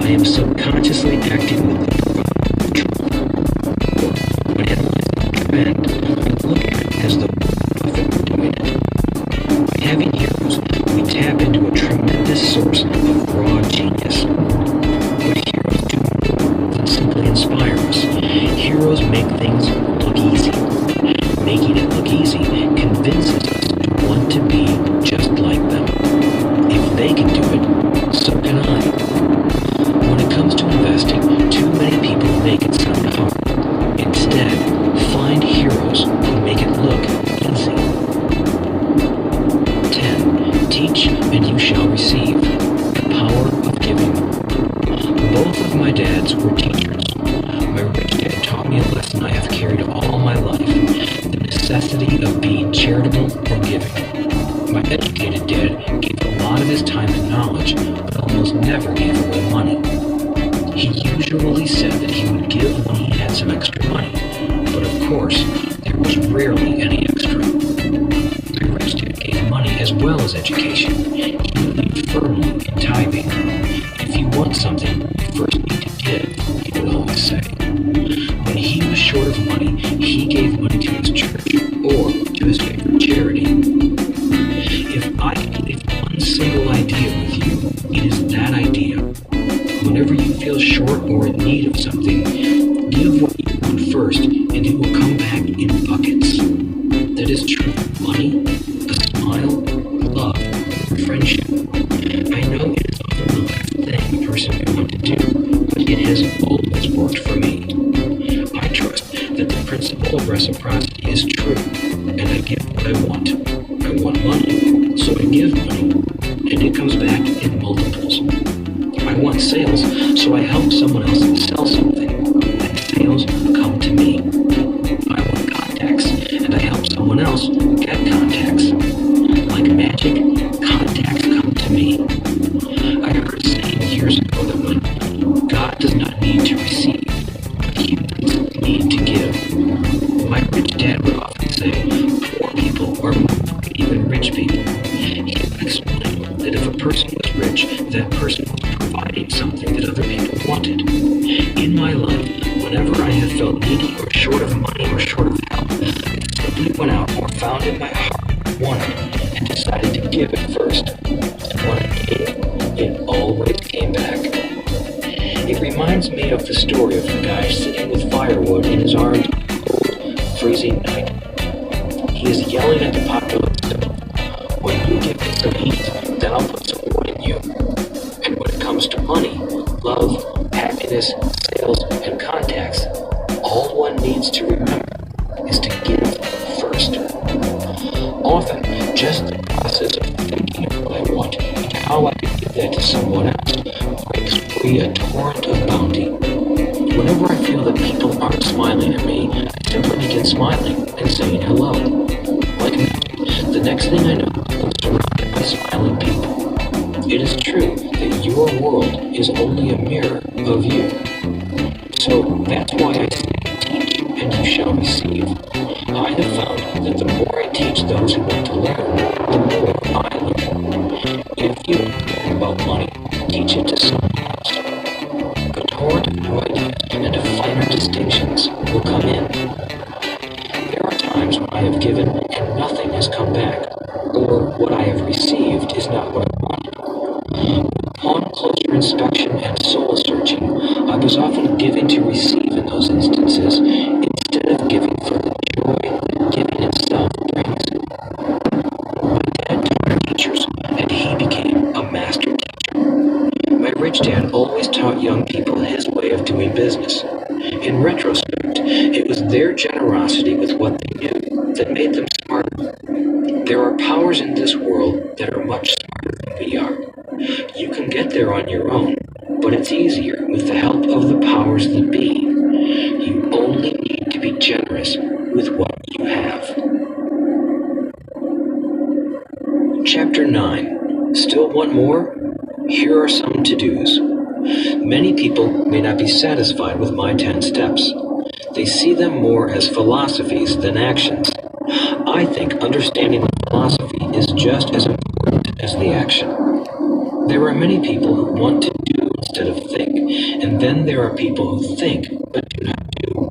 I am subconsciously acting with the provider control. When analyzing the trend, I look at it as the prophet doing it. By having heroes, we tap into a tremendous source of raw genius. But heroes do more than simply inspire us. Heroes make things look easy. Making it look easy convinces us to want to be just like them. If they can do it, so can I. When it comes to investing, too many people make it sound hard. Instead, find heroes who make it look easy. 10. Teach and you shall receive. The power of giving. Both of my dads were teachers. My rich dad taught me a lesson I have carried all my life. The necessity of being charitable or giving. My educated dad gave a lot of his time and knowledge, but almost never gave away money. He usually said that he would give when he had some extra money, but of course, there was rarely any extra. My rich dad gave money as well as education. He believed firmly in tithing. If you want something, you first need to give, he would always say. When he was short of money, he gave money to his church or to his favorite charity. If I can leave one single idea with you, it is that idea. Whenever you feel short or in need of something, give what you want first, and it will come back in buckets. That is true of money, a smile, love, or friendship. I know it is often the last thing a person may want to do, but it has always worked for me. I trust that the principle of reciprocity is true, and I give what I want. I want money, so I give money, and it comes back in multiples. I want sales, so I help someone else sell something, and sales come to me. I want contacts, and I help someone else get contacts. Like magic, contacts come to me. I heard a saying years ago that when God does not need to receive, but humans need to give. My rich dad would often say, poor people are more greedy than rich people. He would explain that if a person was rich, that person was providing something that other people wanted. In my life, whenever I have felt needy or short of money or short of help, I simply went out or found in my heart what I wanted and decided to give it first. And when I gave, it always came back. It reminds me of the story of the guy sitting with firewood in his arms on a cold, freezing night. He is yelling at the pot below stove, when you give me some heat, then I'll put some wood in you. And when it comes to money, love, happiness, sales, and contacts, all one needs to remember is to give first. Often, just the process of thinking of what I want and how I can give that to someone else breaks free a torrent of bounty. Whenever I feel that people aren't smiling at me, I simply begin smiling and saying hello. Like magic, the next thing I know, I'm surrounded by smiling people. It is true that your world is only a mirror of you. So that's why I say, teach and you shall receive. I have found that the more I teach those who want to learn, the more I learn. If you learn about money, teach it to someone else. A torrent of new ideas and of finer distinctions will come in. There are times when I have given and nothing has come back, or what I have received is not what I wanted. Upon closer inspection and soul searching, I was often given to receive in those instances, instead of giving for the joy that giving itself brings. My dad taught teachers, and he became a master teacher. My rich dad always taught young people his way of doing business. In retrospect, it was their generosity with what they knew that made them smarter. There are powers in this world that are much smarter than we are. You can get there on your own, but it's easier with the help of the powers that be. You only need to be generous with what you have. Chapter 9. Still want more? Here are some to-dos. Many people may not be satisfied with my 10 steps. They see them more as philosophies than actions. I think understanding the philosophy is just as important as the action. There are many people who want to do instead of think. And then there are people who think but do not do.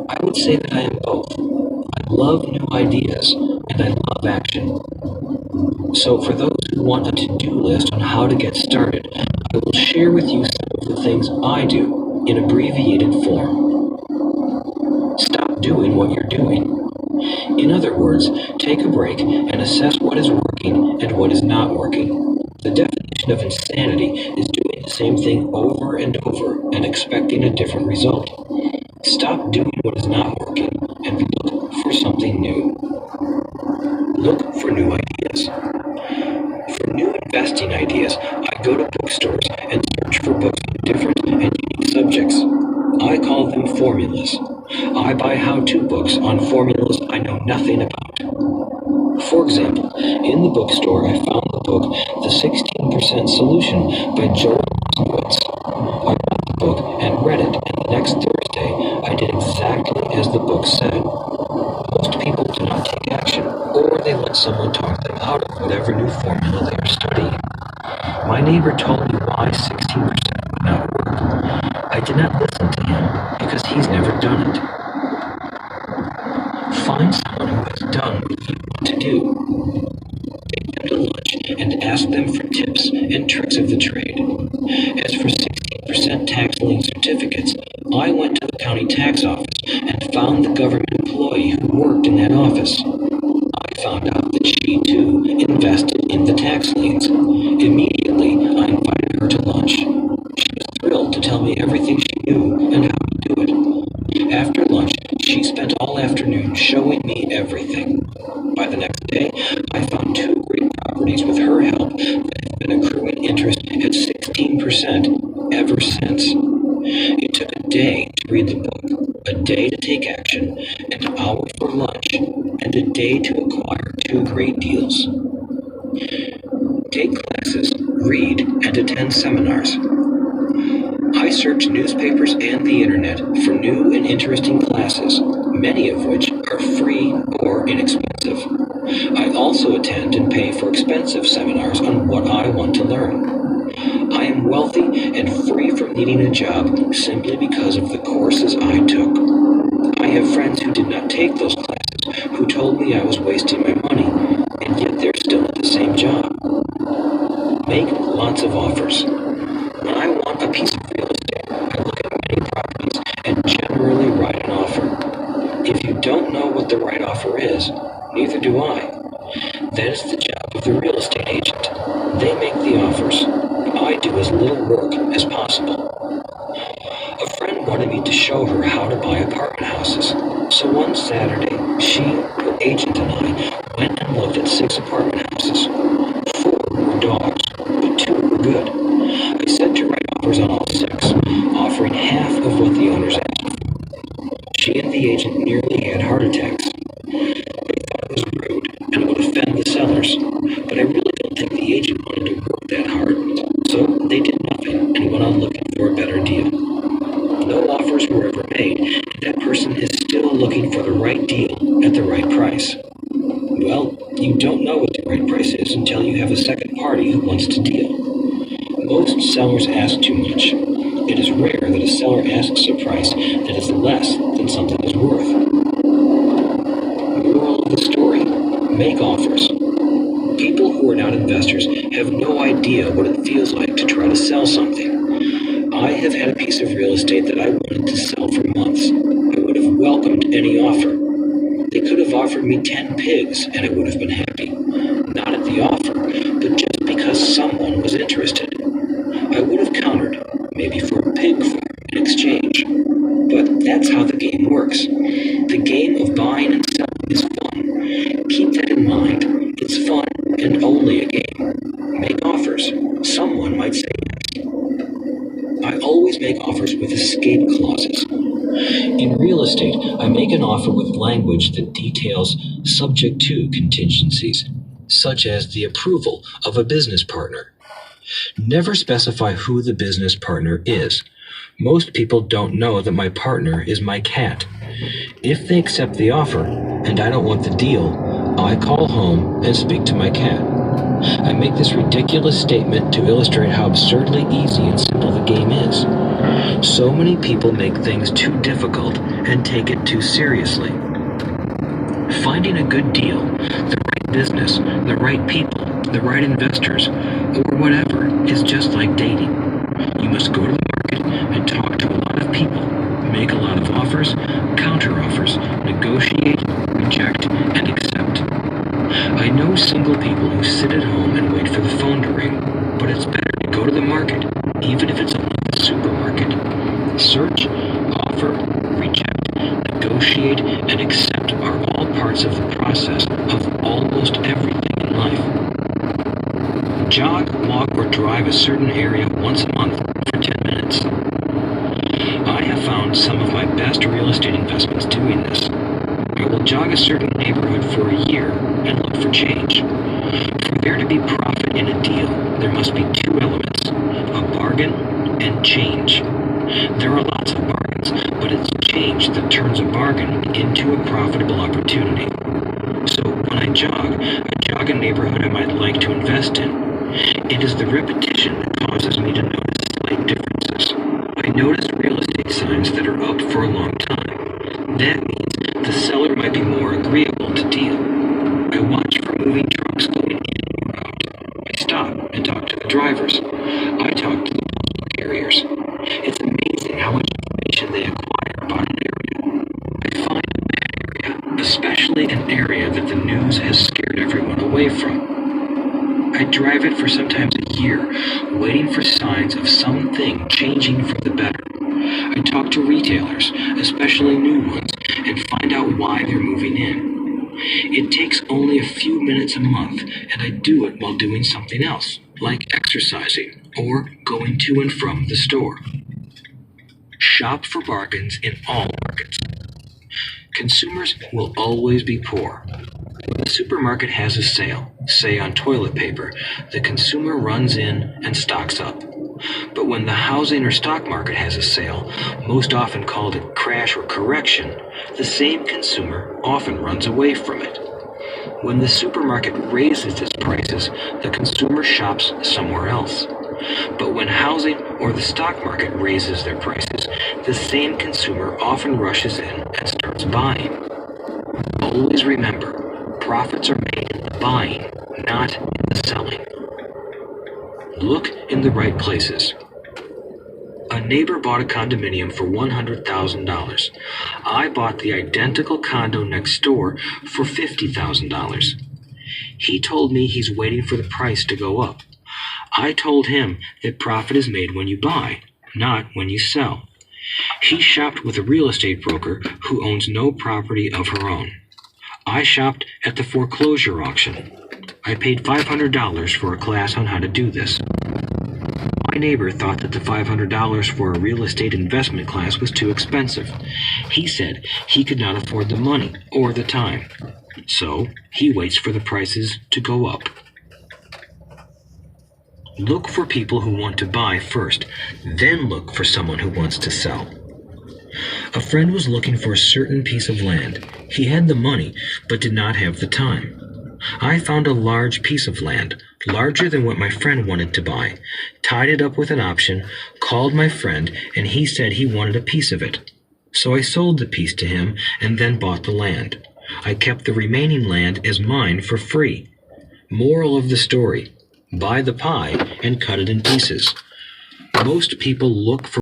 I would say that I am both. I love new ideas and I love action. So for those who want a to-do list on how to get started, I will share with you some of the things I do in abbreviated form. Stop doing what you're doing. In other words, take a break and assess what is working and what is not working. The definition of insanity is doing the same thing over and over and expecting a different result. Stop doing what is not working and look for something new. Look for new ideas. For new investing ideas, I go to bookstores and search for books on different and unique subjects. I call them formulas. I buy how-to books on formulas I know nothing about. For example, in the bookstore I found the book The 16% Solution by Joel Moskowitz. I bought the book and read it, and the next Thursday I did exactly as the book said. Most people do not take action, or they let someone talk them out of whatever new formula they are studying. My neighbor told me why 16% would not work. I did not listen to him because he's never done it. Find someone who has done what you want to do. Take them to lunch and ask them for tips and tricks of the trade. As for 16% tax lien certificates, I went to the county tax office and found the government employee who worked in that office. I found out that she, too, invested in the tax liens. Immediately, I invited her to lunch. She was thrilled to tell me everything she knew and how to do it. After lunch, she spent all afternoon showing me everything. By the next day, I found 2 great properties with her help that have been accruing interest at 16% ever since. It took a day to read the book, a day to take action, an hour for lunch, and a day to acquire 2 great deals. Take classes, read, and attend seminars. I search newspapers and the internet for new and interesting classes, many of which are free or inexpensive. I also attend and pay for expensive seminars on what I want to learn. I am wealthy and free from needing a job simply because of the courses I took. I have friends who did not take those classes who told me I was wasting my money, and yet they're still at the same job. Make lots of offers. When I want a piece of real estate, I look at many properties and generally write an offer. If you don't know what the right offer is, neither do I. That is the job of the real estate agent. They make the offers. I do as little work as possible. A friend wanted me to show her how to buy apartment houses. So one Saturday, she, her agent, and I went and looked at 6 apartment houses. 4 were dogs, but 2 were good. I said to write offers on all 6, offering half of what the owners asked for. She and the agent nearly had heart attacks. They thought it was rude and would offend the sellers, but I really don't think the agent wanted to work that hard. So they did nothing and went on looking for a better deal. No offers were ever made, and that person is still looking for the right deal at the right price. Well, you don't know what the right price is until you have a second party who wants to deal. Most sellers ask too much. It is rare that a seller asks a price that is less than something is worth. Moral of the story: make offers. People who are not investors have no idea what it feels like to try to sell something. I have had a piece of real estate that I wanted to sell for months. I would have welcomed any offer. They could have offered me 10 pigs and I would have been happy. Not at the offer, but just because someone was interested. I would have countered, maybe for a pig farm in exchange. But that's how the game works. The game of buying and selling is fun. Keep that in mind. It's fun and only a game. Make offers. Someone might say yes. I always make offers with escape clauses. In real estate, I make an offer with language that details subject to contingencies, such as the approval of a business partner. Never specify who the business partner is. Most people don't know that my partner is my cat. If they accept the offer, and I don't want the deal, I call home and speak to my cat. I make this ridiculous statement to illustrate how absurdly easy and simple the game is. So many people make things too difficult and take it too seriously. Finding a good deal, the right business, the right people, the right investors, or whatever is just like dating. You must go to the market and talk to a lot of people, make a lot of offers, counter-offers, negotiate, reject, and accept. I know single people who sit at home and wait for the phone to ring, but it's better to go to the market, even if it's only the supermarket. Search, offer, reject, negotiate, and accept are all parts of the process of almost everything in life. Jog, walk, or drive a certain area once a month for 10 minutes. I have found some of my best real estate investments doing this. I will jog a certain neighborhood for a year and look for change. For there to be profit in a deal, there must be two elements, a bargain and change. There are lots of bargains, but it's change that turns a bargain into a profitable opportunity. So when I jog a neighborhood I might like to invest in. It is the repetition that causes me to notice slight differences. I notice real estate signs that are up for a long time. That means the seller might be more agreeable to deal. I watch for moving trucks going in or out. I stop and talk to the drivers. I talk to the postal carriers. It's amazing how much information they acquire about an area. I find a bad area, especially an area that the news has scared everyone away from. I drive it for sometimes a year, waiting for signs of something changing for the better. I talk to retailers, especially new ones, and find out why they're moving in. It takes only a few minutes a month, and I do it while doing something else, like exercising or going to and from the store. Shop for bargains in all markets. Consumers will always be poor. When the supermarket has a sale, say on toilet paper, the consumer runs in and stocks up. But when the housing or stock market has a sale, most often called a crash or correction, the same consumer often runs away from it. When the supermarket raises its prices, the consumer shops somewhere else. But when housing or the stock market raises their prices, the same consumer often rushes in and starts buying. Always remember, profits are made in the buying, not in the selling. Look in the right places. A neighbor bought a condominium for $100,000. I bought the identical condo next door for $50,000. He told me he's waiting for the price to go up. I told him that profit is made when you buy, not when you sell. He shopped with a real estate broker who owns no property of her own. I shopped at the foreclosure auction. I paid $500 for a class on how to do this. My neighbor thought that the $500 for a real estate investment class was too expensive. He said he could not afford the money or the time. So he waits for the prices to go up. Look for people who want to buy first, then look for someone who wants to sell. A friend was looking for a certain piece of land. He had the money, but did not have the time. I found a large piece of land, larger than what my friend wanted to buy, tied it up with an option, called my friend, and he said he wanted a piece of it. So I sold the piece to him and then bought the land. I kept the remaining land as mine for free. Moral of the story: buy the pie and cut it in pieces. Most people look for